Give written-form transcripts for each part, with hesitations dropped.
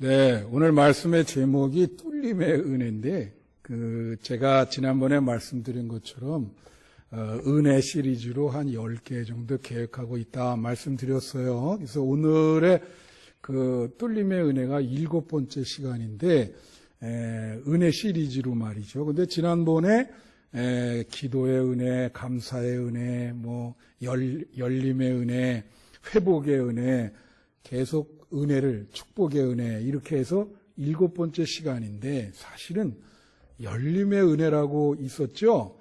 네, 오늘 말씀의 제목이 뚫림의 은혜인데, 제가 지난번에 말씀드린 것처럼, 은혜 시리즈로 한 10개 정도 계획하고 있다 말씀드렸어요. 그래서 오늘의 뚫림의 은혜가 7번째 시간인데, 은혜 시리즈로 말이죠. 근데 지난번에, 기도의 은혜, 감사의 은혜, 열림의 은혜, 회복의 은혜, 계속 은혜를, 축복의 은혜, 이렇게 해서 7번째 시간인데, 사실은 열림의 은혜라고 있었죠?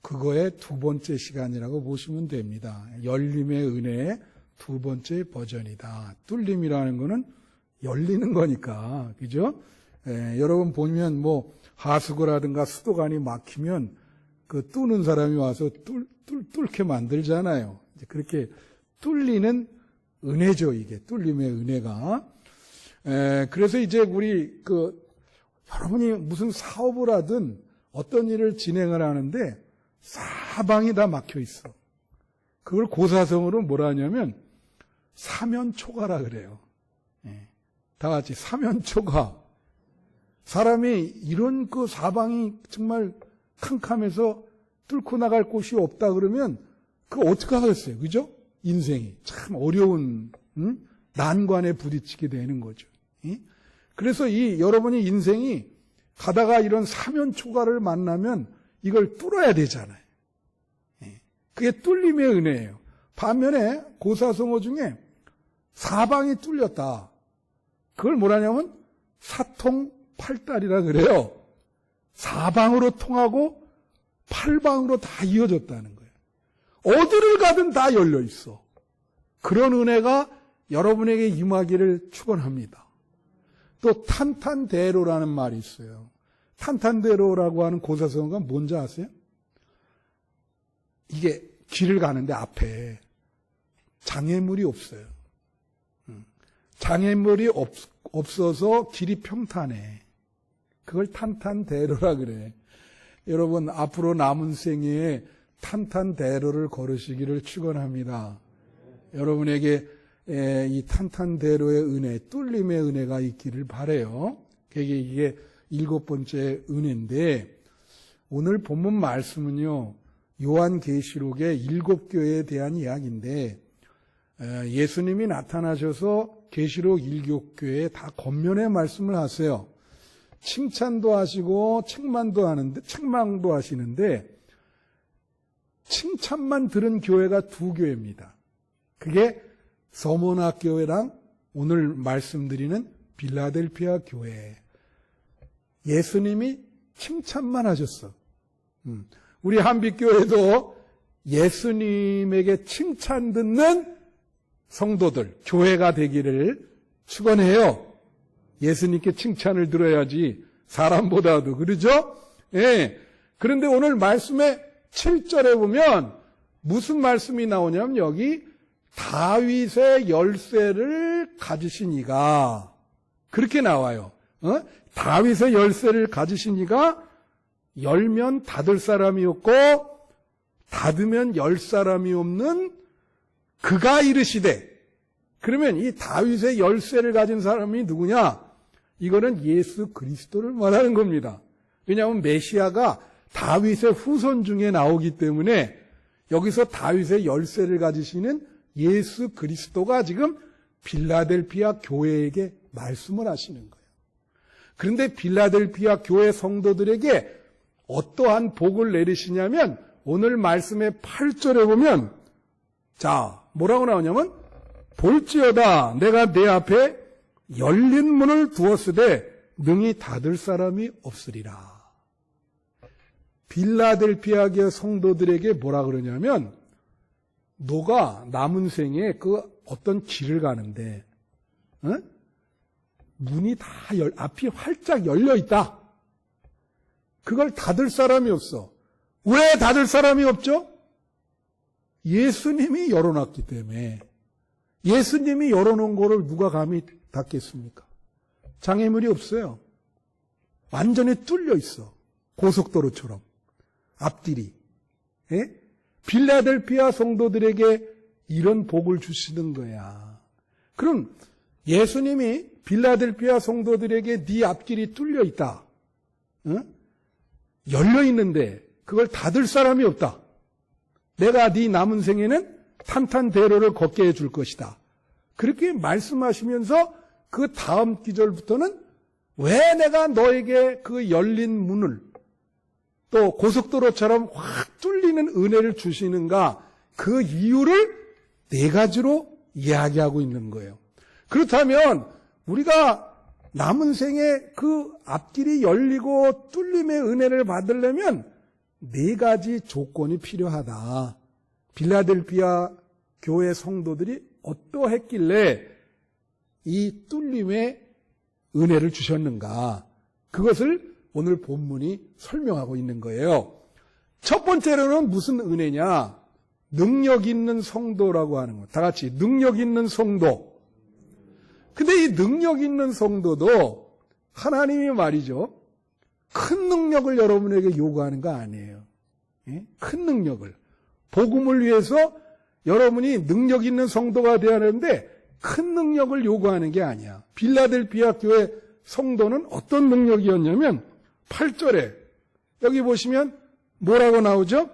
그거의 2번째 시간이라고 보시면 됩니다. 열림의 은혜의 2번째 버전이다. 뚫림이라는 거는 열리는 거니까, 그죠? 여러분 보면 하수구라든가 수도관이 막히면 뚫는 사람이 와서 뚫게 만들잖아요. 이제 그렇게 뚫리는 은혜죠, 이게. 뚫림의 은혜가. 그래서 이제 우리, 여러분이 무슨 사업을 하든 어떤 일을 진행을 하는데 사방이 다 막혀 있어. 그걸 고사성어로 뭐라 하냐면 사면초가라 그래요. 다 같이 사면초가. 사람이 이런 사방이 정말 캄캄해서 뚫고 나갈 곳이 없다 그러면 그거 어떻게 하겠어요? 그죠? 인생이 참 어려운 난관에 부딪히게 되는 거죠. 그래서 여러분이 인생이 가다가 이런 사면초가를 만나면 이걸 뚫어야 되잖아요. 그게 뚫림의 은혜예요. 반면에 고사성어 중에 사방이 뚫렸다. 그걸 뭐라냐면 사통팔달이라 그래요. 사방으로 통하고 팔방으로 다 이어졌다는 거예요. 어디를 가든 다 열려 있어. 그런 은혜가 여러분에게 임하기를 축원합니다. 또 탄탄대로라는 말이 있어요. 탄탄대로라고 하는 고사성어가 뭔지 아세요? 이게 길을 가는데 앞에 장애물이 없어요. 장애물이 없어서 길이 평탄해. 그걸 탄탄대로라 그래. 여러분 앞으로 남은 생애에 탄탄대로를 걸으시기를 축원합니다. 여러분에게 이 탄탄대로의 은혜, 뚫림의 은혜가 있기를 바라요. 이게 7번째 은혜인데, 오늘 본문 말씀은요, 요한계시록의 7교회에 대한 이야기인데, 예수님이 나타나셔서 계시록 7교회에 다 겉면의 말씀을 하세요. 칭찬도 하시고 책망도 하시는데, 칭찬만 들은 교회가 2교회입니다. 그게 서모나 교회랑 오늘 말씀드리는 빌라델피아 교회. 예수님이 칭찬만 하셨어. 우리 한빛교회도 예수님에게 칭찬 듣는 성도들, 교회가 되기를 축원해요. 예수님께 칭찬을 들어야지 사람보다도, 그러죠? 예. 그런데 오늘 말씀의 7절에 보면 무슨 말씀이 나오냐면 여기 다윗의 열쇠를 가지신 이가, 그렇게 나와요. 다윗의 열쇠를 가지신 이가 열면 닫을 사람이 없고 닫으면 열 사람이 없는 그가 이르시되. 그러면 이 다윗의 열쇠를 가진 사람이 누구냐? 이거는 예수 그리스도를 말하는 겁니다. 왜냐하면 메시아가 다윗의 후손 중에 나오기 때문에 여기서 다윗의 열쇠를 가지시는 예수 그리스도가 지금 빌라델피아 교회에게 말씀을 하시는 거예요. 그런데 빌라델피아 교회 성도들에게 어떠한 복을 내리시냐면 오늘 말씀의 8절에 보면, 자, 뭐라고 나오냐면, 볼지어다 내가 내 앞에 열린 문을 두었으되 능히 닫을 사람이 없으리라. 빌라델피아 교회 성도들에게 뭐라 그러냐면, 너가 남은 생에 어떤 길을 가는데, 문이 다 앞이 활짝 열려 있다. 그걸 닫을 사람이 없어. 왜 닫을 사람이 없죠? 예수님이 열어놨기 때문에. 예수님이 열어놓은 거를 누가 감히 닫겠습니까? 장애물이 없어요. 완전히 뚫려 있어. 고속도로처럼. 앞길이. 예? 빌라델피아 성도들에게 이런 복을 주시는 거야. 그럼 예수님이 빌라델피아 성도들에게 네 앞길이 뚫려 있다. 열려 있는데 그걸 닫을 사람이 없다. 내가 네 남은 생에는 탄탄대로를 걷게 해줄 것이다. 그렇게 말씀하시면서 그 다음 기절부터는 왜 내가 너에게 그 열린 문을 또 고속도로처럼 확 뚫리는 은혜를 주시는가, 그 이유를 4가지로 이야기하고 있는 거예요. 그렇다면 우리가 남은 생에 그 앞길이 열리고 뚫림의 은혜를 받으려면 4가지 조건이 필요하다. 빌라델피아 교회 성도들이 어떠했길래 이 뚫림의 은혜를 주셨는가, 그것을 오늘 본문이 설명하고 있는 거예요. 첫 번째로는 무슨 은혜냐? 능력 있는 성도라고 하는 것. 다 같이 능력 있는 성도. 근데 이 능력 있는 성도도 하나님이 말이죠, 큰 능력을 여러분에게 요구하는 거 아니에요. 예? 큰 능력을. 복음을 위해서 여러분이 능력 있는 성도가 되어야 하는데 큰 능력을 요구하는 게 아니야. 빌라델피아 교회 성도는 어떤 능력이었냐면 8절에 여기 보시면 뭐라고 나오죠?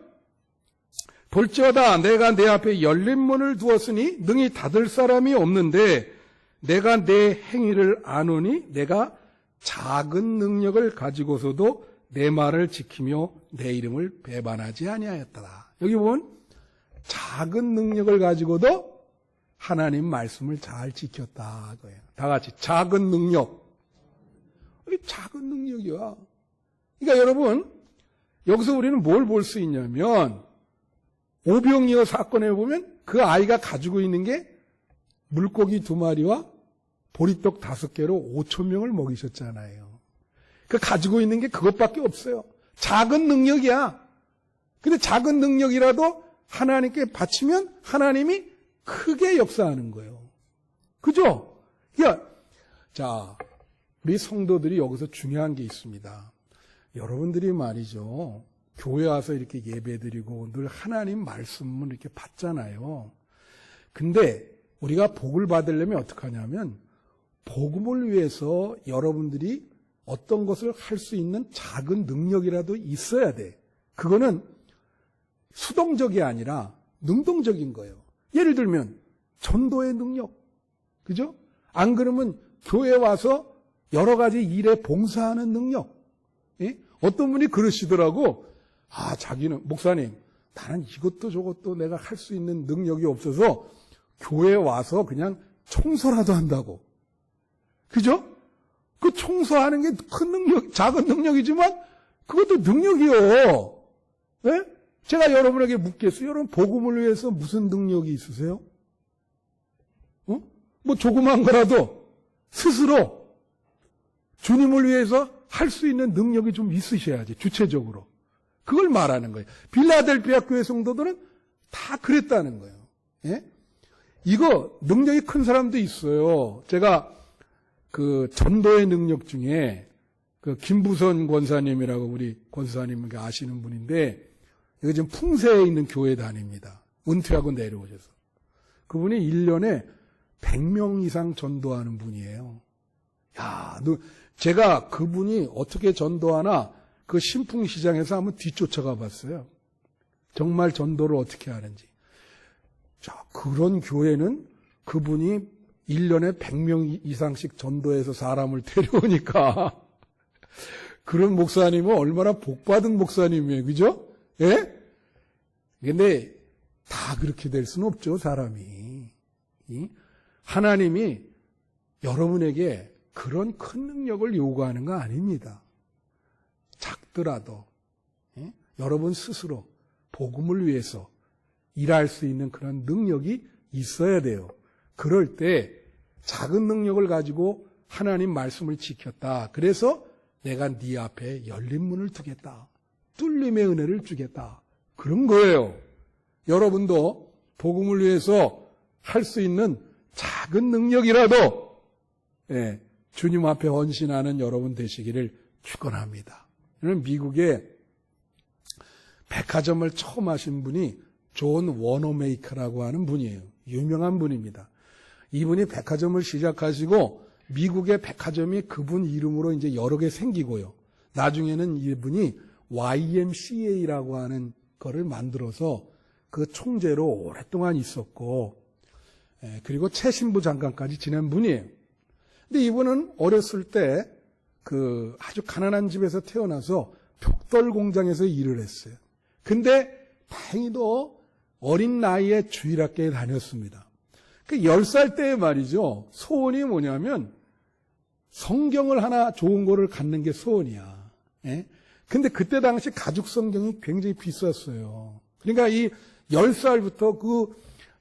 볼지어다 내가 내 앞에 열린 문을 두었으니 능히 닫을 사람이 없는데 내가 내 행위를 아노니 내가 작은 능력을 가지고서도 내 말을 지키며 내 이름을 배반하지 아니하였더라. 여기 보면 작은 능력을 가지고도 하나님 말씀을 잘 지켰다. 그거예요. 다 같이 작은 능력. 작은 능력이야. 그러니까 여러분, 여기서 우리는 뭘 볼 수 있냐면 오병이어 사건에 보면 그 아이가 가지고 있는 게 물고기 2마리와 보리떡 5개로 5,000명을 먹이셨잖아요. 그 가지고 있는 게 그것밖에 없어요. 작은 능력이야. 근데 작은 능력이라도 하나님께 바치면 하나님이 크게 역사하는 거예요. 그죠? 그러니까 자, 우리 성도들이 여기서 중요한 게 있습니다. 여러분들이 말이죠, 교회 와서 이렇게 예배드리고 늘 하나님 말씀을 이렇게 받잖아요. 근데 우리가 복을 받으려면 어떻게 하냐면 복음을 위해서 여러분들이 어떤 것을 할 수 있는 작은 능력이라도 있어야 돼. 그거는 수동적이 아니라 능동적인 거예요. 예를 들면 전도의 능력, 그죠? 안 그러면 교회 와서 여러 가지 일에 봉사하는 능력. 예? 어떤 분이 그러시더라고. 자기는 목사님, 나는 이것도 저것도 내가 할 수 있는 능력이 없어서 교회에 와서 그냥 청소라도 한다고. 그죠? 그 청소하는 게 큰 능력, 작은 능력이지만 그것도 능력이요. 예? 제가 여러분에게 묻겠어요. 여러분 복음을 위해서 무슨 능력이 있으세요? 뭐 조그만 거라도 스스로 주님을 위해서 할 수 있는 능력이 좀 있으셔야지, 주체적으로. 그걸 말하는 거예요. 빌라델피아 교회 성도들은 다 그랬다는 거예요. 예? 이거 능력이 큰 사람도 있어요. 제가 그 전도의 능력 중에 그 김부선 권사님이라고 우리 권사님 아시는 분인데, 여기 지금 풍세에 있는 교회 다닙니다. 은퇴하고 내려오셔서. 그분이 1년에 100명 이상 전도하는 분이에요. 야, 제가 그분이 어떻게 전도하나 그 신풍시장에서 한번 뒤쫓아가 봤어요. 정말 전도를 어떻게 하는지. 자, 그런 교회는 그분이 1년에 100명 이상씩 전도해서 사람을 데려오니까 그런 목사님은 얼마나 복받은 목사님이에요. 그죠? 예? 근데 다 그렇게 될 수는 없죠, 사람이. 하나님이 여러분에게 그런 큰 능력을 요구하는 거 아닙니다. 작더라도 여러분 스스로 복음을 위해서 일할 수 있는 그런 능력이 있어야 돼요. 그럴 때 작은 능력을 가지고 하나님 말씀을 지켰다. 그래서 내가 네 앞에 열린 문을 두겠다. 뚫림의 은혜를 주겠다. 그런 거예요. 여러분도 복음을 위해서 할 수 있는 작은 능력이라도 주님 앞에 헌신하는 여러분 되시기를 축원합니다. 미국에 백화점을 처음 하신 분이 존 워너메이커라고 하는 분이에요. 유명한 분입니다. 이분이 백화점을 시작하시고 미국의 백화점이 그분 이름으로 이제 여러 개 생기고요. 나중에는 이분이 YMCA라고 하는 거를 만들어서 그 총재로 오랫동안 있었고, 그리고 최신부 장관까지 지낸 분이에요. 근데 이분은 어렸을 때 그 아주 가난한 집에서 태어나서 벽돌 공장에서 일을 했어요. 근데 다행히도 어린 나이에 주일학교에 다녔습니다. 그 10살 때 말이죠. 소원이 뭐냐면 성경을 하나 좋은 거를 갖는 게 소원이야. 예? 근데 그때 당시 가죽 성경이 굉장히 비쌌어요. 그러니까 이 10살부터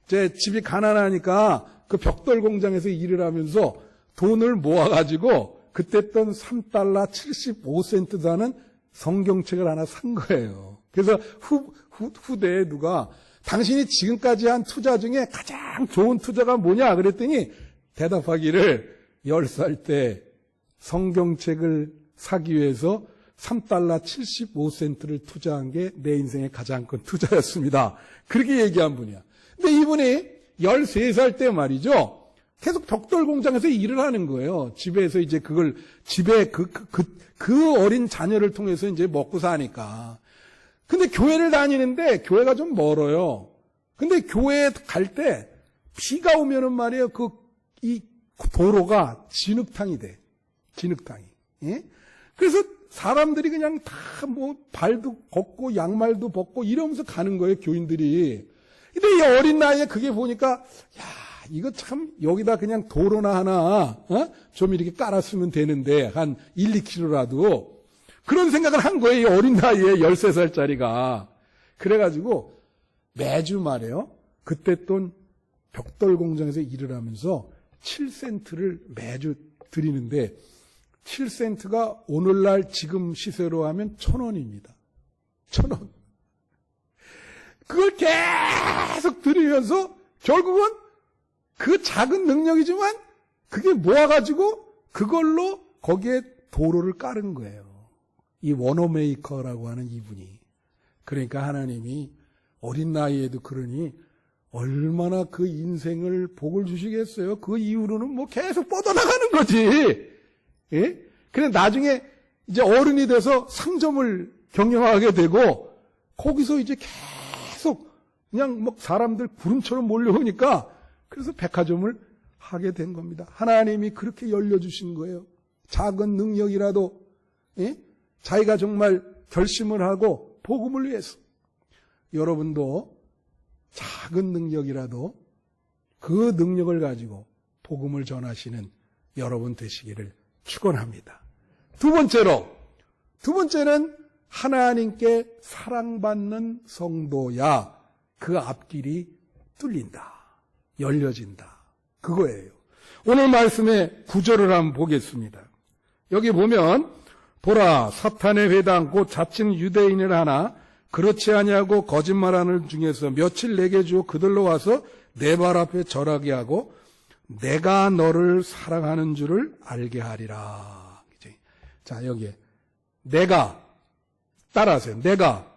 제 집이 가난하니까 그 벽돌 공장에서 일을 하면서 돈을 모아가지고 그때 돈 $3 75센트 다는 성경책을 하나 산 거예요. 그래서 후대에 누가 당신이 지금까지 한 투자 중에 가장 좋은 투자가 뭐냐 그랬더니 대답하기를 10살 때 성경책을 사기 위해서 $3 75센트를 투자한 게 내 인생의 가장 큰 투자였습니다. 그렇게 얘기한 분이야. 근데 이분이 13살 때 말이죠. 계속 벽돌 공장에서 일을 하는 거예요. 집에서 이제 그걸, 집에 그 어린 자녀를 통해서 이제 먹고 사니까. 근데 교회를 다니는데 교회가 좀 멀어요. 근데 교회에 갈 때 비가 오면은 말이에요. 이 도로가 진흙탕이 돼. 진흙탕이. 예? 그래서 사람들이 그냥 다 뭐 발도 걷고 양말도 벗고 이러면서 가는 거예요. 교인들이. 근데 이 어린 나이에 그게 보니까 야, 이거 참 여기다 그냥 도로나 하나 좀 이렇게 깔았으면 되는데 한 1, 2km라도 그런 생각을 한 거예요. 이 어린 나이에 13살짜리가. 그래가지고 매주 말이에요. 그때 돈 벽돌 공장에서 일을 하면서 7센트를 매주 드리는데 7센트가 오늘날 지금 시세로 하면 1,000원입니다. 1,000원. 그걸 계속 드리면서 결국은 그 작은 능력이지만 그게 모아가지고 그걸로 거기에 도로를 깔은 거예요. 이 워너메이커라고 하는 이분이. 그러니까 하나님이 어린 나이에도 그러니 얼마나 그 인생을 복을 주시겠어요. 그 이후로는 뭐 계속 뻗어나가는 거지. 예? 그래 나중에 이제 어른이 돼서 상점을 경영하게 되고 거기서 이제 계속 그냥 뭐 사람들 구름처럼 몰려오니까 그래서 백화점을 하게 된 겁니다. 하나님이 그렇게 열려주신 거예요. 작은 능력이라도 예? 자기가 정말 결심을 하고 복음을 위해서 여러분도 작은 능력이라도 그 능력을 가지고 복음을 전하시는 여러분 되시기를 축원합니다. 두 번째는 하나님께 사랑받는 성도야 그 앞길이 뚫린다. 열려진다. 그거예요. 오늘 말씀의 구절을 한번 보겠습니다. 여기 보면 보라 사탄의 회당 곧 자칭 유대인을 하나 그렇지 아니하고 거짓말하는 중에서 며칠 내게 주어 그들로 와서 내 발 앞에 절하게 하고 내가 너를 사랑하는 줄을 알게 하리라. 자 여기에 내가 따라하세요. 내가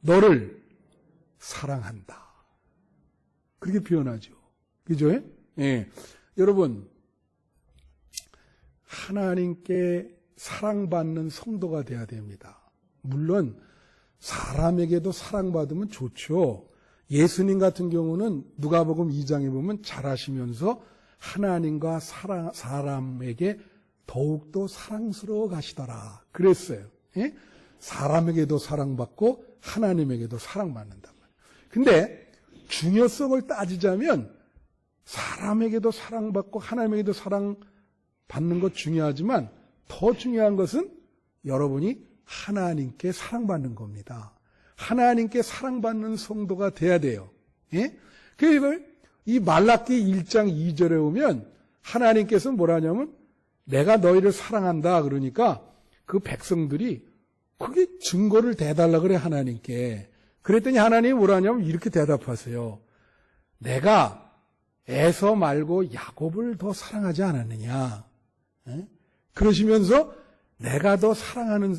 너를 사랑한다. 그렇게 표현하죠. 그죠? 예. 여러분 하나님께 사랑받는 성도가 돼야 됩니다. 물론 사람에게도 사랑받으면 좋죠. 예수님 같은 경우는 누가복음 2장에 보면 잘하시면서 하나님과 사람에게 더욱더 사랑스러워 가시더라. 그랬어요. 예? 사람에게도 사랑받고 하나님에게도 사랑받는단 말이에요. 근데 중요성을 따지자면 사람에게도 사랑받고 하나님에게도 사랑받는 것 중요하지만 더 중요한 것은 여러분이 하나님께 사랑받는 겁니다. 하나님께 사랑받는 성도가 돼야 돼요. 예? 그래서 이 말라기 1장 2절에 오면 하나님께서 뭐라 하냐면 내가 너희를 사랑한다 그러니까 그 백성들이 그게 증거를 대달라 그래 하나님께. 그랬더니 하나님이 뭐라 하냐면 이렇게 대답하세요. 내가 에서 말고 야곱을 더 사랑하지 않았느냐. 예? 그러시면서 내가 더 사랑하는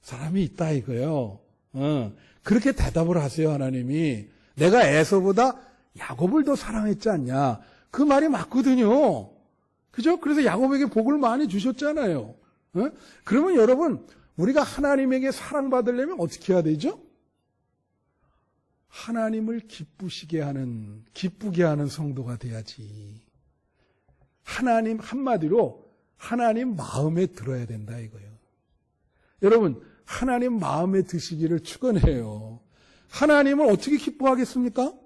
사람이 있다 이거예요. 그렇게 대답을 하세요 하나님이. 내가 에서보다 야곱을 더 사랑했지 않냐. 그 말이 맞거든요. 그죠? 그래서 야곱에게 복을 많이 주셨잖아요. 어? 그러면 여러분, 우리가 하나님에게 사랑받으려면 어떻게 해야 되죠? 하나님을 기쁘게 하는 성도가 돼야지. 한마디로 하나님 마음에 들어야 된다 이거예요. 여러분, 하나님 마음에 드시기를 축원해요. 하나님을 어떻게 기뻐하겠습니까?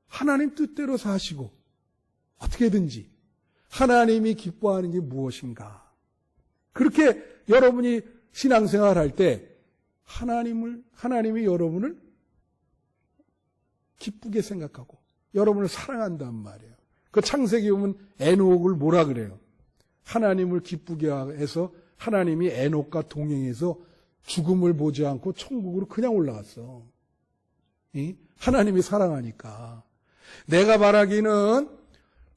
하나님 뜻대로 사시고 어떻게든지 하나님이 기뻐하는 게 무엇인가? 그렇게 여러분이 신앙생활 할 때 하나님이 여러분을 기쁘게 생각하고 여러분을 사랑한단 말이에요. 그 창세기 보면 에녹을 뭐라 그래요? 하나님을 기쁘게 해서 하나님이 에녹과 동행해서 죽음을 보지 않고 천국으로 그냥 올라갔어. 하나님이 사랑하니까. 내가 바라기는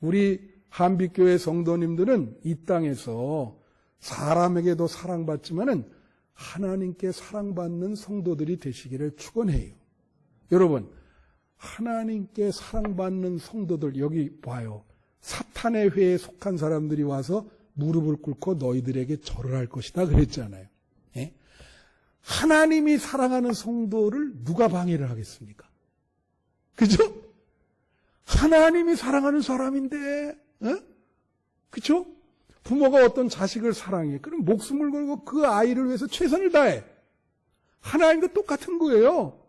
우리 한빛교회 성도님들은 이 땅에서 사람에게도 사랑받지만은 하나님께 사랑받는 성도들이 되시기를 축원해요. 여러분, 하나님께 사랑받는 성도들 여기 봐요. 사탄의 회에 속한 사람들이 와서 무릎을 꿇고 너희들에게 절을 할 것이다 그랬잖아요. 예? 하나님이 사랑하는 성도를 누가 방해를 하겠습니까? 그죠? 하나님이 사랑하는 사람인데, 그죠? 부모가 어떤 자식을 사랑해. 그럼 목숨을 걸고 그 아이를 위해서 최선을 다해. 하나님과 똑같은 거예요.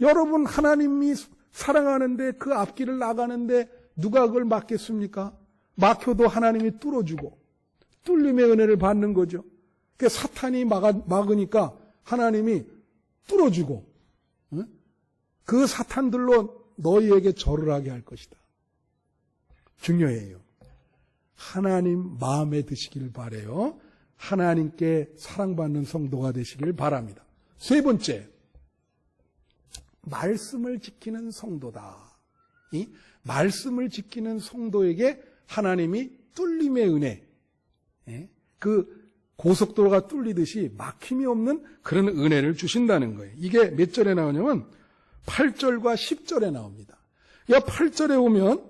여러분 하나님이 사랑하는데 그 앞길을 나가는데 누가 그걸 막겠습니까? 막혀도 하나님이 뚫어주고 뚫림의 은혜를 받는 거죠. 그러니까 사탄이 막으니까 하나님이 뚫어주고 그 사탄들로 너희에게 절을 하게 할 것이다. 중요해요. 하나님 마음에 드시길 바라요. 하나님께 사랑받는 성도가 되시길 바랍니다. 세 번째, 말씀을 지키는 성도다. 이 말씀을 지키는 성도에게 하나님이 뚫림의 은혜, 그 고속도로가 뚫리듯이 막힘이 없는 그런 은혜를 주신다는 거예요. 이게 몇 절에 나오냐면 8절과 10절에 나옵니다. 8절에 오면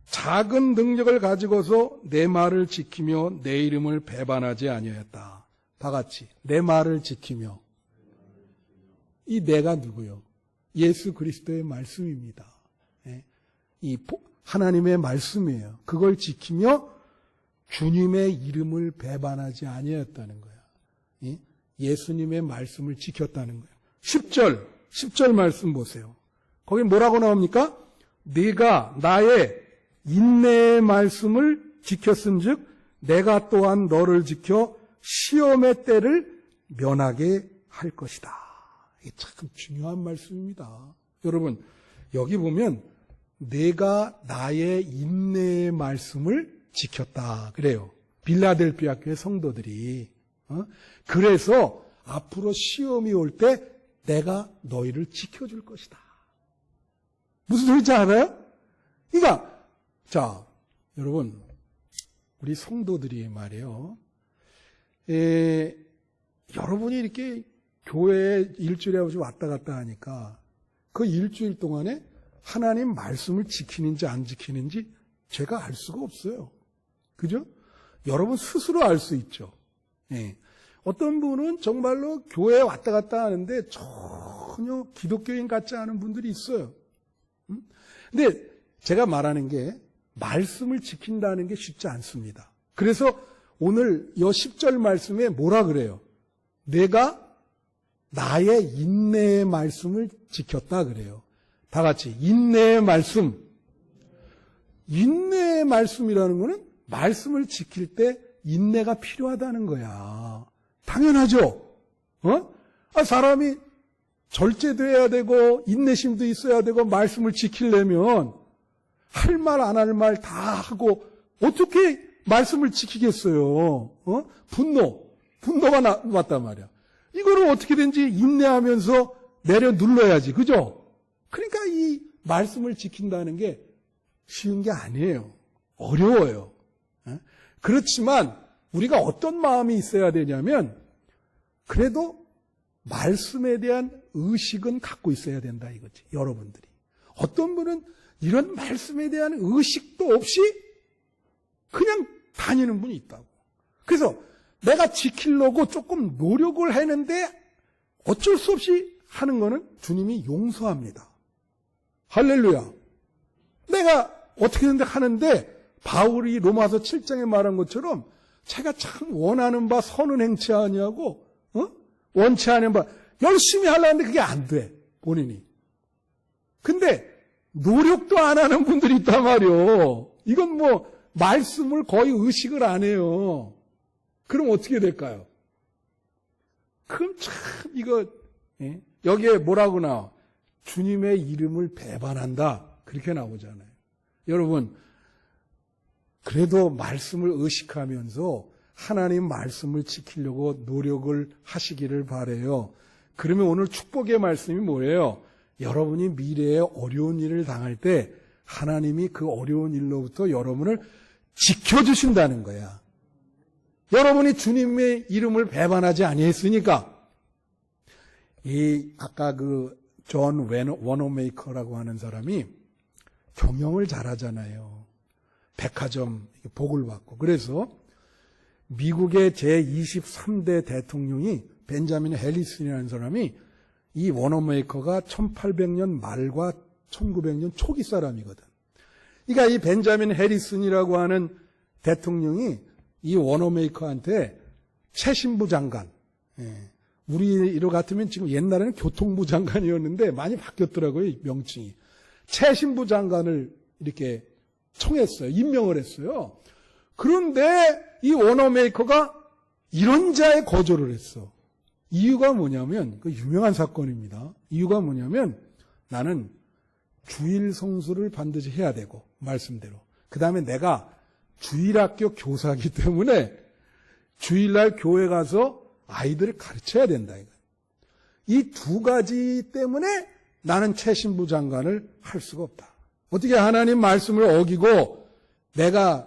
작은 능력을 가지고서 내 말을 지키며 내 이름을 배반하지 아니하였다. 다 같이 내 말을 지키며. 이 내가 누구요? 예수 그리스도의 말씀입니다. 이 하나님의 말씀이에요. 그걸 지키며 주님의 이름을 배반하지 아니하였다는 거야. 예수님의 말씀을 지켰다는 거예요. 10절 말씀 보세요. 거기 뭐라고 나옵니까? 네가 나의 인내의 말씀을 지켰은즉 내가 또한 너를 지켜 시험의 때를 면하게 할 것이다. 이게 참 중요한 말씀입니다. 여러분, 여기 보면 내가 나의 인내의 말씀을 지켰다 그래요. 빌라델피아 교회 성도들이. 그래서 앞으로 시험이 올 때 내가 너희를 지켜줄 것이다. 무슨 소리인지 알아요? 그러니까 자, 여러분, 우리 성도들이 말이에요. 여러분이 이렇게 교회에 일주일에 왔다 갔다 하니까 그 일주일 동안에 하나님 말씀을 지키는지 안 지키는지 제가 알 수가 없어요. 그죠? 여러분 스스로 알 수 있죠. 어떤 분은 정말로 교회에 왔다 갔다 하는데 전혀 기독교인 같지 않은 분들이 있어요. 근데 제가 말하는 게 말씀을 지킨다는 게 쉽지 않습니다. 그래서 오늘 이 10절 말씀에 뭐라 그래요? 내가 나의 인내의 말씀을 지켰다 그래요. 다 같이 인내의 말씀. 인내의 말씀이라는 거는 말씀을 지킬 때 인내가 필요하다는 거야. 당연하죠. 사람이 절제도 해야 되고 인내심도 있어야 되고 말씀을 지키려면 할 말 안 할 말 다 하고 어떻게 말씀을 지키겠어요? 분노가 왔단 말이야. 이거를 어떻게든지 인내하면서 내려 눌러야지. 그죠? 그러니까 이 말씀을 지킨다는 게 쉬운 게 아니에요. 어려워요. 그렇지만 우리가 어떤 마음이 있어야 되냐면 그래도 말씀에 대한 의식은 갖고 있어야 된다 이거지. 여러분들이. 어떤 분은 이런 말씀에 대한 의식도 없이 그냥 다니는 분이 있다고. 그래서 내가 지키려고 조금 노력을 했는데 어쩔 수 없이 하는 거는 주님이 용서합니다. 할렐루야. 내가 어떻게든 하는데 바울이 로마서 7장에 말한 것처럼 제가 참 원하는 바 선은 행치 아니하고 원치 않은 바 열심히 하려는데 그게 안 돼. 본인이. 근데 노력도 안 하는 분들이 있단 말이요. 이건 뭐 말씀을 거의 의식을 안 해요. 그럼 어떻게 될까요? 그럼 참 이거 여기에 뭐라고 나와? 주님의 이름을 배반한다. 그렇게 나오잖아요. 여러분 그래도 말씀을 의식하면서 하나님 말씀을 지키려고 노력을 하시기를 바라요. 그러면 오늘 축복의 말씀이 뭐예요? 여러분이 미래에 어려운 일을 당할 때 하나님이 그 어려운 일로부터 여러분을 지켜주신다는 거야. 여러분이 주님의 이름을 배반하지 아니했으니까. 아까 존 워너메이커라고 하는 사람이 경영을 잘하잖아요. 백화점 복을 받고. 그래서 미국의 제23대 대통령이 벤자민 해리슨이라는 사람이 이 워너메이커가 1800년 말과 1900년 초기 사람이거든. 그러니까 이 벤자민 해리슨이라고 하는 대통령이 이 워너메이커한테 최신부 장관, 우리로 같으면 지금 옛날에는 교통부 장관이었는데 많이 바뀌었더라고요, 명칭이. 최신부 장관을 이렇게 청했어요. 임명을 했어요. 그런데 이 워너메이커가 이런 자에 거절을 했어. 이유가 뭐냐면, 그 유명한 사건입니다. 이유가 뭐냐면, 나는 주일 성수를 반드시 해야 되고, 말씀대로. 그 다음에 내가 주일학교 교사이기 때문에 주일날 교회 가서 아이들을 가르쳐야 된다. 이 두 가지 때문에 나는 최신부 장관을 할 수가 없다. 어떻게 하나님 말씀을 어기고 내가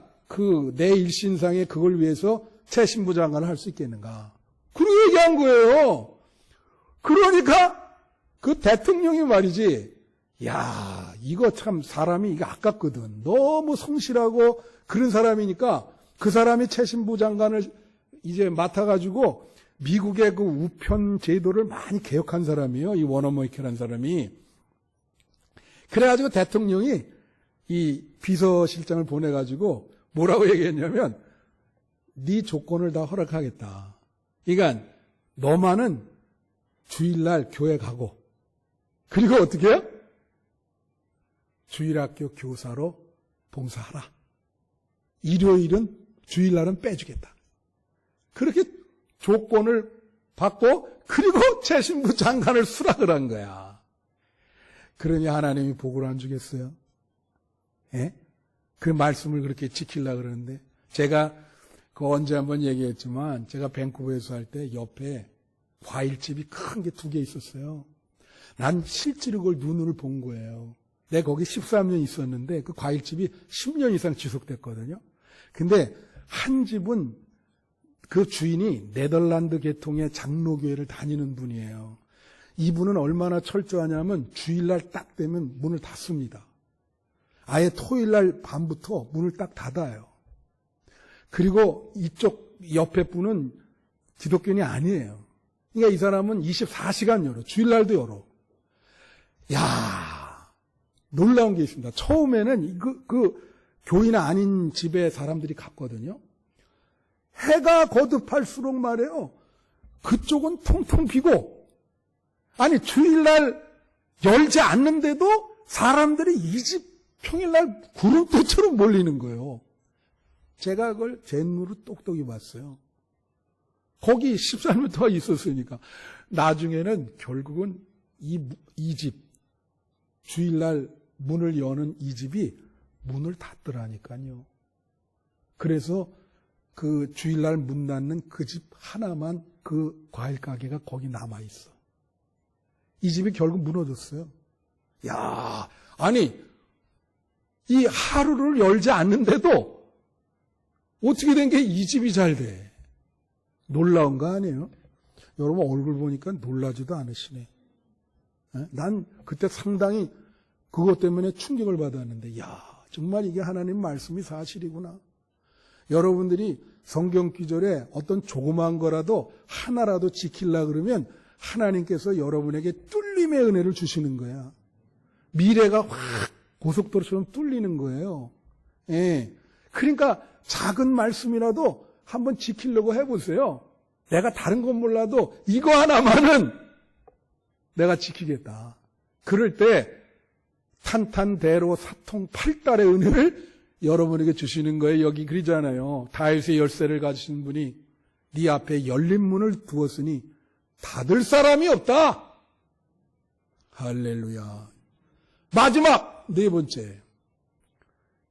내 일신상에 그걸 위해서 최신부 장관을 할 수 있겠는가? 그렇게 얘기한 거예요. 그러니까 그 대통령이 말이지, 야, 이거 참 사람이 이게 아깝거든. 너무 성실하고 그런 사람이니까 그 사람이 최신부 장관을 이제 맡아가지고 미국의 그 우편 제도를 많이 개혁한 사람이에요. 이 워너메이커라는 사람이. 그래가지고 대통령이 이 비서실장을 보내가지고 뭐라고 얘기했냐면, 네 조건을 다 허락하겠다. 그러니까 너만은 주일날 교회 가고, 그리고 어떻게 해요? 주일학교 교사로 봉사하라. 일요일은 주일날은 빼주겠다. 그렇게 조건을 받고, 그리고 최신부 장관을 수락을 한 거야. 그러니 하나님이 복을 안 주겠어요? 예? 그 말씀을 그렇게 지키려고 그러는데, 제가 언제 한번 얘기했지만, 제가 밴쿠버에서 할 때 옆에 과일집이 큰 게 2개 있었어요. 난 실제로 그걸 눈으로 본 거예요. 내가 거기 13년 있었는데 그 과일집이 10년 이상 지속됐거든요. 근데 한 집은 그 주인이 네덜란드 계통의 장로교회를 다니는 분이에요. 이분은 얼마나 철저하냐면 주일날 딱 되면 문을 닫습니다. 아예 토요일날 밤부터 문을 딱 닫아요. 그리고 이쪽 옆에 분은 기독교인이 아니에요. 그러니까 이 사람은 24시간 열어. 주일날도 열어. 야, 놀라운 게 있습니다. 처음에는 그 교인 아닌 집에 사람들이 갔거든요. 해가 거듭할수록 말이에요. 그쪽은 통통 비고, 아니 주일날 열지 않는데도 사람들이 이 집 평일날 구름대처럼 몰리는 거예요. 제가 그걸 제 눈으로 똑똑히 봤어요. 거기 14년부터 있었으니까. 나중에는 결국은 이 집, 주일날 문을 여는 이 집이 문을 닫더라니까요. 그래서 그 주일날 문 닫는 그 집 하나만 그 과일 가게가 거기 남아있어. 이 집이 결국 무너졌어요. 야, 아니, 이 하루를 열지 않는데도 어떻게 된 게 이 집이 잘 돼? 놀라운 거 아니에요? 여러분 얼굴 보니까 놀라지도 않으시네. 난 그때 상당히 그것 때문에 충격을 받았는데, 야, 정말 이게 하나님 말씀이 사실이구나. 여러분들이 성경 구절에 어떤 조그만 거라도 하나라도 지키려 그러면 하나님께서 여러분에게 뚫림의 은혜를 주시는 거야. 미래가 확 고속도로처럼 뚫리는 거예요. 예. 그러니까 작은 말씀이라도 한번 지키려고 해보세요. 내가 다른 건 몰라도 이거 하나만은 내가 지키겠다. 그럴 때 탄탄대로 사통팔달의 은혜를 여러분에게 주시는 거예요. 여기 그러잖아요. 다윗의 열쇠를 가지신 분이 네 앞에 열린 문을 두었으니 닫을 사람이 없다. 할렐루야. 마지막 네 번째,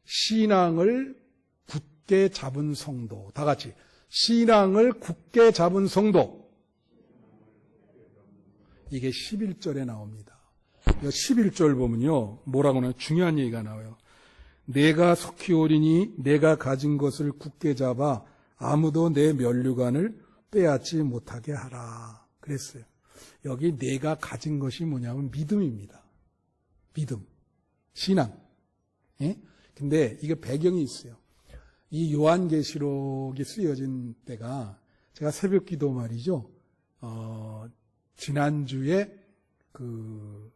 신앙을 굳게 잡은 성도. 다 같이 신앙을 굳게 잡은 성도. 이게 11절에 나옵니다. 11절 보면요, 뭐라고 하나 중요한 얘기가 나와요. 내가 속히 오리니 내가 가진 것을 굳게 잡아 아무도 내 면류관을 빼앗지 못하게 하라. 그랬어요. 여기 내가 가진 것이 뭐냐면 믿음입니다. 믿음, 신앙. 예? 근데 이게 배경이 있어요. 이 요한계시록이 쓰여진 때가 제가 새벽 기도 말이죠. 지난주에 그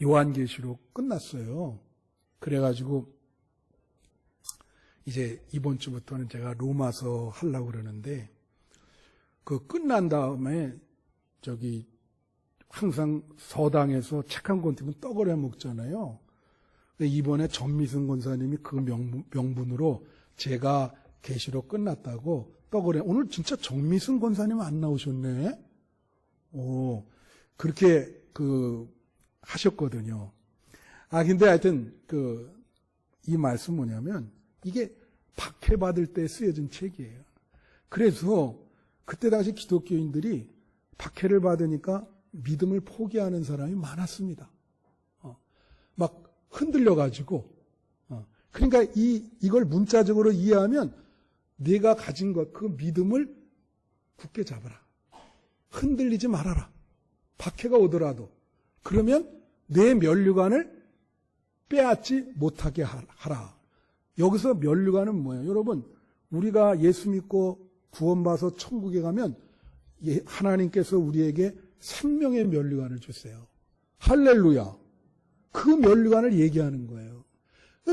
요한계시록 끝났어요. 그래가지고 이제 이번 주부터는 제가 로마서 하려고 그러는데 그 끝난 다음에 저기 항상 서당에서 책 한 권 들면 떡을 해 먹잖아요. 근데 이번에 전미승 권사님이 그 명분으로 제가 계시록 끝났다고 떡을 해. 오늘 진짜 전미승 권사님 안 나오셨네. 그렇게 하셨거든요. 근데 하여튼 이 말씀 뭐냐면 이게 박해받을 때 쓰여진 책이에요. 그래서 그때 당시 기독교인들이 박해를 받으니까 믿음을 포기하는 사람이 많았습니다. 막 흔들려가지고. 그러니까 이걸 문자적으로 이해하면 네가 가진 것, 그 믿음을 굳게 잡아라. 흔들리지 말아라. 박해가 오더라도. 그러면 내 면류관을 빼앗지 못하게 하라. 여기서 면류관은 뭐예요? 여러분, 우리가 예수 믿고 구원받아서 천국에 가면 하나님께서 우리에게 생명의 면류관을 주세요. 할렐루야. 그 면류관을 얘기하는 거예요.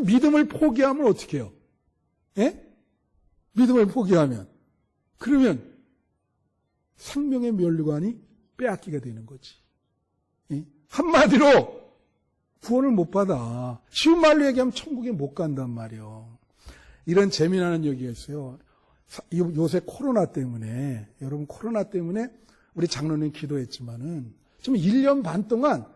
믿음을 포기하면 어떻게 해요? 예? 믿음을 포기하면 그러면 생명의 면류관이 빼앗기게 되는 거지. 예? 한마디로 구원을 못 받아. 쉬운 말로 얘기하면 천국에 못 간단 말이에요. 이런 재미나는 얘기가 있어요. 요새 코로나 때문에, 여러분 코로나 때문에 우리 장로님 기도했지만은 지금 1년 반 동안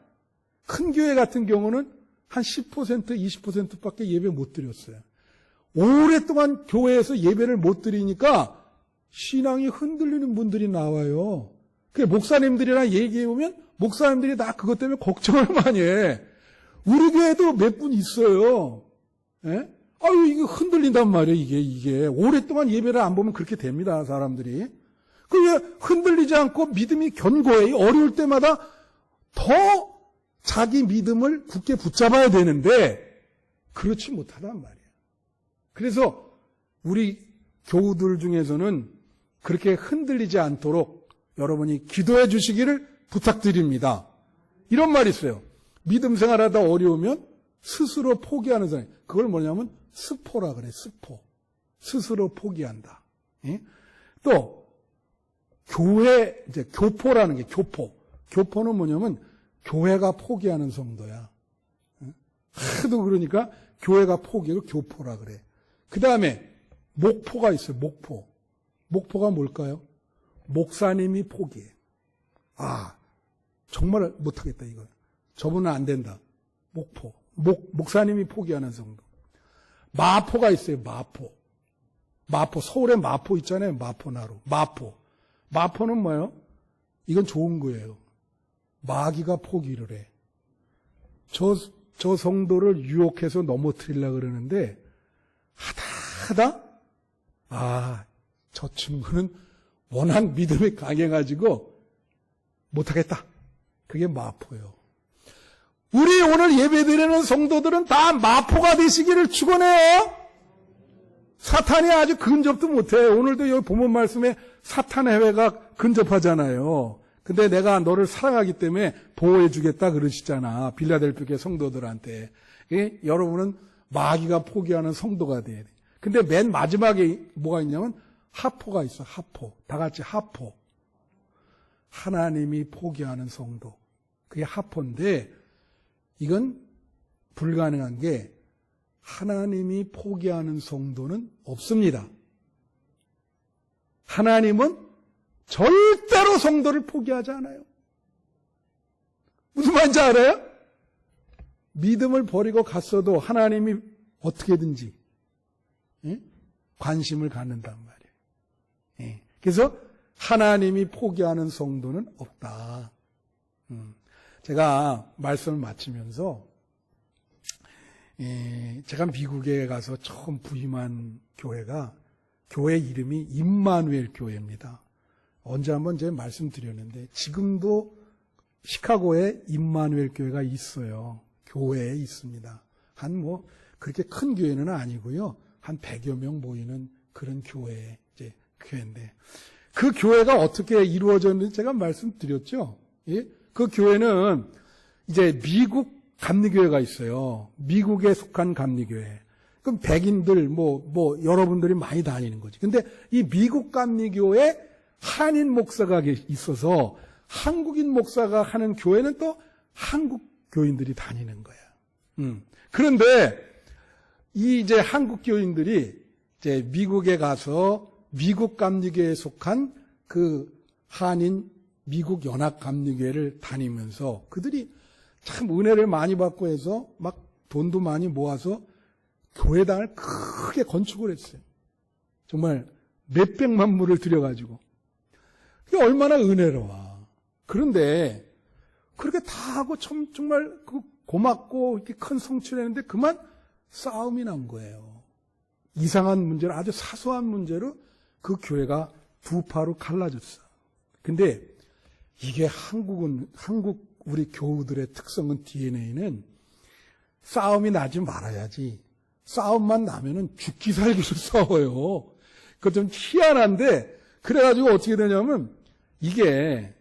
큰 교회 같은 경우는 한 10%, 20%밖에 예배 못 드렸어요. 오랫동안 교회에서 예배를 못 드리니까 신앙이 흔들리는 분들이 나와요. 그 목사님들이랑 얘기해보면 목사님들이 다 그것 때문에 걱정을 많이 해. 우리 교회도 몇 분 있어요. 예? 아유, 이게 흔들린단 말이에요, 이게. 오랫동안 예배를 안 보면 그렇게 됩니다, 사람들이. 그게 흔들리지 않고 믿음이 견고해. 어려울 때마다 더 자기 믿음을 굳게 붙잡아야 되는데, 그렇지 못하단 말이에요. 그래서 우리 교우들 중에서는 그렇게 흔들리지 않도록 여러분이 기도해 주시기를 부탁드립니다. 이런 말이 있어요. 믿음 생활하다 어려우면 스스로 포기하는 사람. 그걸 뭐냐면 스포라 그래, 스포. 스스로 포기한다. 예? 또 교회, 이제 교포라는 게 교포. 교포는 뭐냐면 교회가 포기하는 성도야. 하도 그러니까 교회가 포기하고 교포라 그래. 그 다음에 목포가 있어요. 목포. 목포가 뭘까요? 목사님이 포기해. 정말 못하겠다 이거. 저분은 안 된다. 목포. 목사님이 포기하는 성도. 마포가 있어요. 마포. 마포. 서울에 마포 있잖아요. 마포나루. 마포. 마포는 뭐예요? 이건 좋은 거예요. 마귀가 포기를 해. 저 성도를 유혹해서 넘어뜨리려고 그러는데 하다 저 친구는 워낙 믿음이 강해가지고 못하겠다. 그게 마포예요. 우리 오늘 예배드리는 성도들은 다 마포가 되시기를 축원해요. 사탄이 아주 근접도 못해. 오늘도 여기 본문 말씀에 사탄의 해외가 근접하잖아요. 근데 내가 너를 사랑하기 때문에 보호해 주겠다 그러시잖아. 빌라델피아 교회 성도들한테. 여러분은 마귀가 포기하는 성도가 돼야 돼. 근데 맨 마지막에 뭐가 있냐면 하포가 있어. 하포. 다 같이 하포. 하나님이 포기하는 성도. 그게 하포인데 이건 불가능한 게 하나님이 포기하는 성도는 없습니다. 하나님은 절대로 성도를 포기하지 않아요. 무슨 말인지 알아요? 믿음을 버리고 갔어도 하나님이 어떻게든지 관심을 갖는단 말이에요. 그래서 하나님이 포기하는 성도는 없다. 제가 말씀을 마치면서 제가 미국에 가서 처음 부임한 교회가 교회 이름이 임마누엘 교회입니다. 언제 한번 제가 말씀드렸는데 지금도 시카고에 임마누엘 교회가 있어요. 교회에 있습니다. 그렇게 큰 교회는 아니고요. 한 100여 명 모이는 그런 교회인데 그 교회가 어떻게 이루어졌는지 제가 말씀드렸죠. 예? 그 교회는 이제 미국 감리교회가 있어요. 미국에 속한 감리교회. 그럼 백인들, 여러분들이 많이 다니는 거지. 근데 이 미국 감리교회 한인 목사가 있어서 한국인 목사가 하는 교회는 또 한국 교인들이 다니는 거야. 그런데 이제 한국 교인들이 이제 미국에 가서 미국 감리교회에 속한 그 한인 미국 연합 감리교회를 다니면서 그들이 참 은혜를 많이 받고 해서 막 돈도 많이 모아서 교회당을 크게 건축을 했어요. 정말 몇백만 불을 들여가지고. 그게 얼마나 은혜로워. 그런데 그렇게 다 하고 정말 고맙고 이렇게 큰 성취를 했는데 그만 싸움이 난 거예요. 이상한 문제로 아주 사소한 문제로 그 교회가 두 파로 갈라졌어. 근데 이게 한국 우리 교우들의 특성은 DNA는 싸움이 나지 말아야지. 싸움만 나면은 죽기 살기로 싸워요. 그거 좀 희한한데 그래가지고 어떻게 되냐면 이게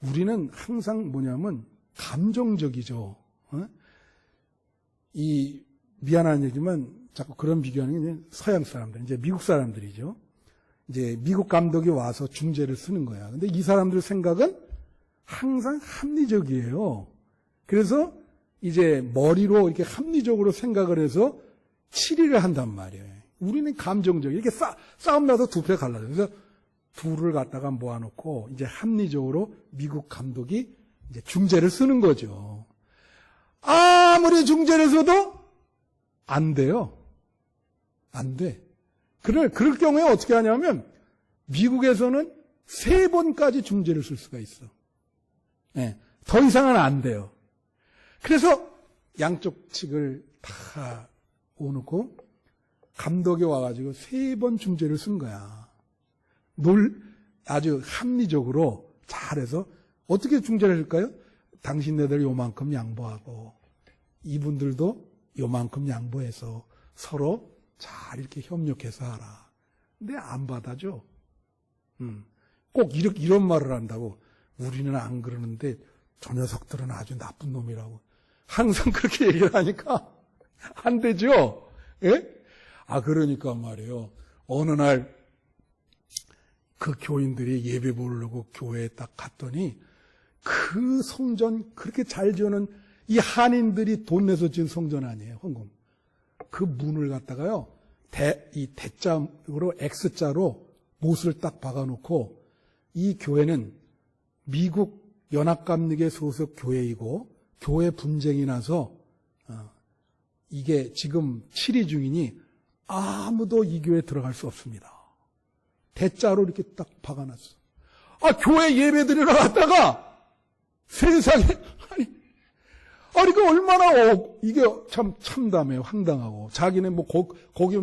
우리는 항상 뭐냐면 감정적이죠. 미안한 얘기지만 자꾸 그런 비교하는 게 서양 사람들, 이제 미국 사람들이죠. 이제 미국 감독이 와서 중재를 쓰는 거야. 근데 이 사람들 생각은 항상 합리적이에요. 그래서 이제 머리로 이렇게 합리적으로 생각을 해서 치리를 한단 말이에요. 우리는 감정적. 이렇게 싸움 나서 두 표 갈라져요. 그래서 둘을 갖다가 모아놓고 이제 합리적으로 미국 감독이 이제 중재를 쓰는 거죠. 아무리 중재를 써도 안 돼요. 안 돼. 그럴 경우에 어떻게 하냐면 미국에서는 3번까지 중재를 쓸 수가 있어. 네, 더 이상은 안 돼요. 그래서 양쪽 측을 다 오놓고 감독이 와가지고 3번 중재를 쓴 거야. 아주 합리적으로 잘해서 어떻게 중재를 할까요? 당신네들 요만큼 양보하고 이분들도 요만큼 양보해서 서로 잘 이렇게 협력해서 하라. 근데 안 받아줘. 꼭 이런 말을 한다고. 우리는 안 그러는데 저 녀석들은 아주 나쁜 놈이라고. 항상 그렇게 얘기를 하니까 안 되죠. 예? 그러니까 말이에요. 어느 날 그 교인들이 예배 보려고 교회에 딱 갔더니 그 성전 그렇게 잘 지어놓은 이 한인들이 돈 내서 지은 성전 아니에요. 헌금. 그 문을 갖다가요. 이 대자로 X자로 못을 딱 박아놓고 이 교회는 미국 연합감리교 소속 교회이고 교회 분쟁이 나서 이게 지금 치리 중이니 아무도 이 교회에 들어갈 수 없습니다. 대자로 이렇게 딱 박아놨어. 교회 예배 드리러 갔다가 세상에 그 얼마나 이게 참 참담해요. 황당하고 자기네 거기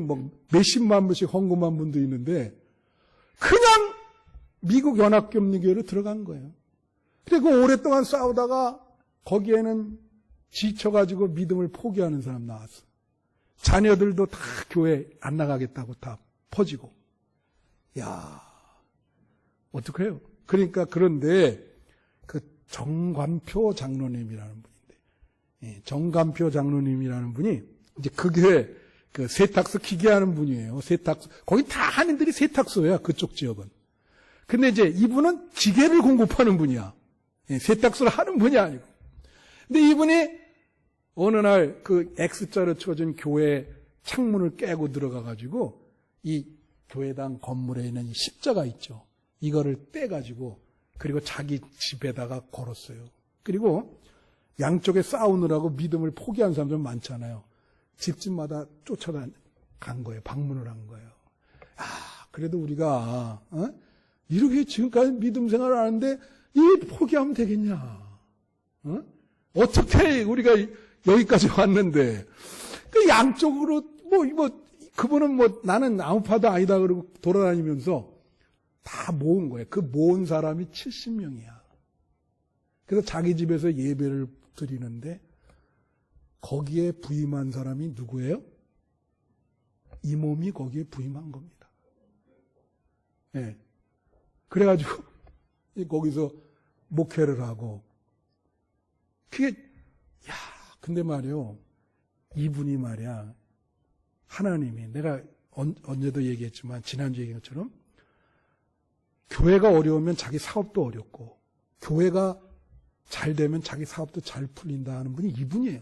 몇십만 불씩 헌금한 분도 있는데 그냥 미국 연합감리교회로 들어간 거예요. 그리고 오랫동안 싸우다가 거기에는 지쳐가지고 믿음을 포기하는 사람 나왔어. 자녀들도 다 교회 안 나가겠다고 다 퍼지고. 야, 어떡해요? 그러니까 그런데 그 정관표 장로님이라는 분인데, 예, 정관표 장로님이라는 분이 이제 그 교회 그 세탁소 기계하는 분이에요. 세탁소. 거기 다 한인들이 세탁소야, 그쪽 지역은. 근데 이제 이분은 기계를 공급하는 분이야. 예, 세탁소를 하는 분이 아니고. 근데 이분이 어느 날 그 X자로 쳐진 교회 창문을 깨고 들어가가지고 이 교회당 건물에 있는 이 십자가 있죠. 이거를 떼가지고 그리고 자기 집에다가 걸었어요. 그리고 양쪽에 싸우느라고 믿음을 포기한 사람들 많잖아요. 집집마다 쫓아간 거예요. 방문을 한 거예요. 아, 그래도 우리가 이렇게 지금까지 믿음 생활을 하는데 이 포기하면 되겠냐? 어떻게 우리가 여기까지 왔는데 그 양쪽으로 그분은 나는 아무 파도 아니다 그러고 돌아다니면서 다 모은 거예요. 그 모은 사람이 70명이야. 그래서 자기 집에서 예배를 드리는데 거기에 부임한 사람이 누구예요? 이 몸이 거기에 부임한 겁니다. 네. 그래가지고 거기서 목회를 하고 근데 말이요, 이분이 말이야, 하나님이 내가 언제도 얘기했지만 지난주에 얘기한 것처럼 교회가 어려우면 자기 사업도 어렵고 교회가 잘 되면 자기 사업도 잘 풀린다 하는 분이 이분이에요.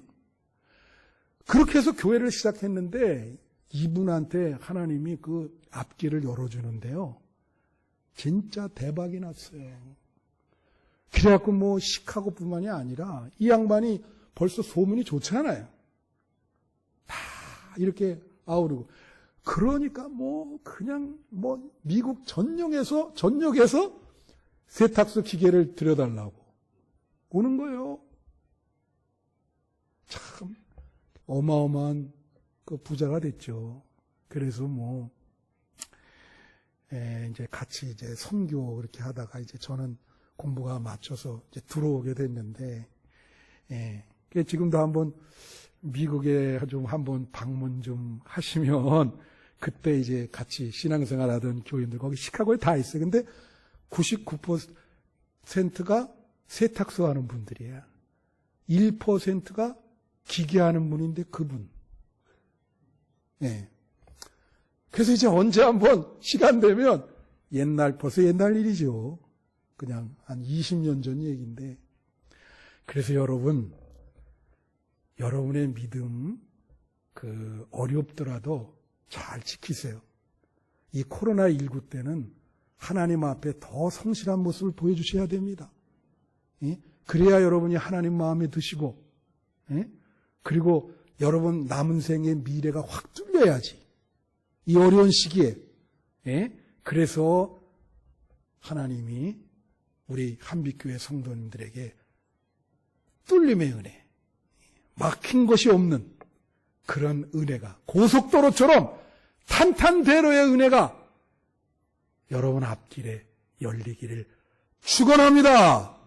그렇게 해서 교회를 시작했는데 이분한테 하나님이 그 앞길을 열어주는데요. 진짜 대박이 났어요. 그래갖고 시카고뿐만이 아니라 이 양반이 벌써 소문이 좋잖아요. 다 이렇게 아우르고. 그러니까 그냥 미국 전역에서 세탁소 기계를 들여달라고 오는 거예요. 참 어마어마한 그 부자가 됐죠. 그래서 이제 같이 이제 선교 그렇게 하다가 이제 저는 공부가 맞춰서 이제 들어오게 됐는데, 지금도 한번 미국에 좀 한번 방문 좀 하시면 그때 이제 같이 신앙생활 하던 교인들 거기 시카고에 다 있어요. 근데 99%가 세탁소 하는 분들이에요. 1%가 기계하는 분인데 그분. 그래서 이제 언제 한번 시간 되면 벌써 옛날 일이죠. 그냥 한 20년 전 얘기인데. 그래서 여러분의 믿음, 어렵더라도 잘 지키세요. 이 코로나19 때는 하나님 앞에 더 성실한 모습을 보여주셔야 됩니다. 그래야 여러분이 하나님 마음에 드시고, 그리고 여러분 남은 생의 미래가 확 뚫려야지. 이 어려운 시기에. 그래서 하나님이 우리 한빛교회 성도님들에게 뚫림의 은혜, 막힌 것이 없는 그런 은혜가, 고속도로처럼 탄탄대로의 은혜가 여러분 앞길에 열리기를 축원합니다.